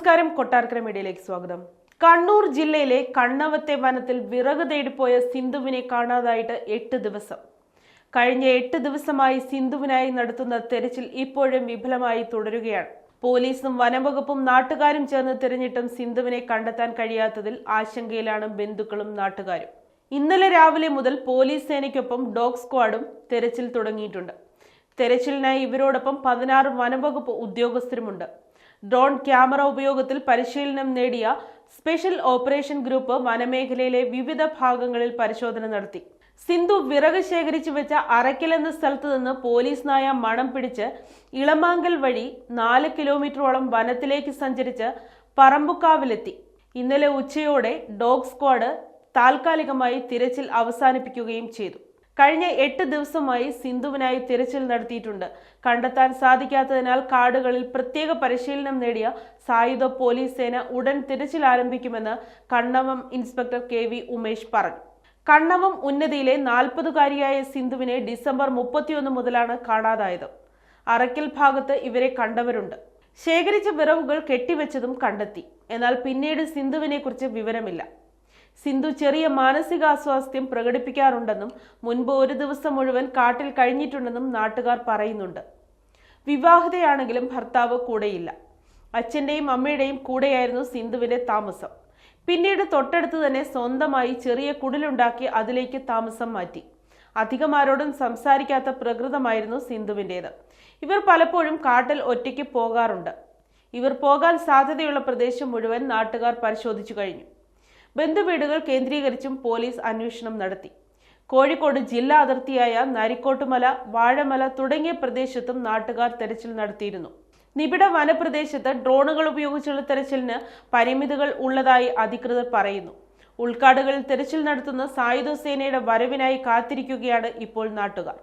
നമസ്കാരം, കൊട്ടാരക്കര മീഡിയയിലേക്ക് സ്വാഗതം. കണ്ണൂർ ജില്ലയിലെ കണ്ണവത്തെ വനത്തിൽ വിറക് തേടിപ്പോയ സിന്ധുവിനെ കാണാതായിട്ട് 8 ദിവസം. കഴിഞ്ഞ 8 ദിവസമായി സിന്ധുവിനായി നടത്തുന്ന തെരച്ചിൽ ഇപ്പോഴും വിഫലമായി തുടരുകയാണ്. പോലീസും വനംവകുപ്പും നാട്ടുകാരും ചേർന്ന് തിരഞ്ഞിട്ടും സിന്ധുവിനെ കണ്ടെത്താൻ കഴിയാത്തതിൽ ആശങ്കയിലാണ് ബന്ധുക്കളും നാട്ടുകാരും. ഇന്നലെ രാവിലെ മുതൽ പോലീസ് സേനയ്ക്കൊപ്പം ഡോഗ് സ്ക്വാഡും തെരച്ചിൽ തുടങ്ങിയിട്ടുണ്ട്. തെരച്ചിലിനായി ഇവരോടൊപ്പം 16 വനംവകുപ്പ് ഉദ്യോഗസ്ഥരുമുണ്ട്. ഡ്രോൺ ക്യാമറ ഉപയോഗത്തിൽ പരിശീലനം നേടിയ സ്പെഷ്യൽ ഓപ്പറേഷൻ ഗ്രൂപ്പ് വനമേഖലയിലെ വിവിധ ഭാഗങ്ങളിൽ പരിശോധന നടത്തി. സിന്ധു വിറക് ശേഖരിച്ചു വെച്ച അറയ്ക്കൽ എന്ന സ്ഥലത്ത് നിന്ന് പോലീസ് നായ മണം പിടിച്ച് ഇളമാങ്കൽ വഴി 4 കിലോമീറ്ററോളം വനത്തിലേക്ക് സഞ്ചരിച്ച് പറമ്പുക്കാവിലെത്തി. ഇന്നലെ ഉച്ചയോടെ ഡോഗ് സ്ക്വാഡ് താൽക്കാലികമായി തിരച്ചിൽ അവസാനിപ്പിക്കുകയും ചെയ്തു. കഴിഞ്ഞ 8 ദിവസമായി സിന്ധുവിനായി തിരച്ചിൽ നടത്തിയിട്ടുണ്ട്. കണ്ടെത്താൻ സാധിക്കാത്തതിനാൽ കാടുകളിൽ പ്രത്യേക പരിശീലനം നേടിയ സായുധ പോലീസ് സേന ഉടൻ തിരച്ചിൽ ആരംഭിക്കുമെന്ന് കണ്ണവം ഇൻസ്പെക്ടർ KV ഉമേഷ് പറഞ്ഞു. കണ്ണവം ഉന്നതിയിലെ 40-കാരിയായ സിന്ധുവിനെ ഡിസംബർ 31 മുതലാണ് കാണാതായത്. അറയ്ക്കൽ ഭാഗത്ത് ഇവരെ കണ്ടവരുണ്ട്. ശേഖരിച്ച വിറവുകൾ കെട്ടിവെച്ചതും കണ്ടെത്തി. എന്നാൽ പിന്നീട് സിന്ധുവിനെ കുറിച്ച് വിവരമില്ല. സിന്ധു ചെറിയ മാനസികാസ്വാസ്ഥ്യം പ്രകടിപ്പിക്കാറുണ്ടെന്നും മുൻപ് ഒരു ദിവസം മുഴുവൻ കാട്ടിൽ കഴിഞ്ഞിട്ടുണ്ടെന്നും നാട്ടുകാർ പറയുന്നുണ്ട്. വിവാഹിതയാണെങ്കിലും ഭർത്താവ് കൂടെയില്ല. അച്ഛന്റെയും അമ്മയുടെയും കൂടെയായിരുന്നു സിന്ധുവിന്റെ താമസം. പിന്നീട് തൊട്ടടുത്ത് തന്നെ സ്വന്തമായി ചെറിയ കുടിലുണ്ടാക്കി അതിലേക്ക് താമസം മാറ്റി. അധികം ആരോടും സംസാരിക്കാത്ത പ്രകൃതമായിരുന്നു സിന്ധുവിൻ്റേത്. ഇവർ പലപ്പോഴും കാട്ടിൽ ഒറ്റയ്ക്ക് പോകാറുണ്ട്. ഇവർ പോകാൻ സാധ്യതയുള്ള പ്രദേശം മുഴുവൻ നാട്ടുകാർ പരിശോധിച്ചു കഴിഞ്ഞു. ബന്ധുവീടുകൾ കേന്ദ്രീകരിച്ചും പോലീസ് അന്വേഷണം നടത്തി. കോഴിക്കോട് ജില്ലാ അതിർത്തിയായ നരിക്കോട്ടുമല, വാഴമല തുടങ്ങിയ പ്രദേശത്തും നാട്ടുകാർ തെരച്ചിൽ നടത്തിയിരുന്നു. നിബിഡ വനപ്രദേശത്ത് ഡ്രോണുകൾ ഉപയോഗിച്ചുള്ള തെരച്ചിലിന് പരിമിതികൾ ഉള്ളതായി അധികൃതർ പറയുന്നു. ഉൾക്കാടുകളിൽ തെരച്ചിൽ നടത്തുന്ന സായുധ സേനയുടെ വരവിനായി കാത്തിരിക്കുകയാണ് ഇപ്പോൾ നാട്ടുകാർ.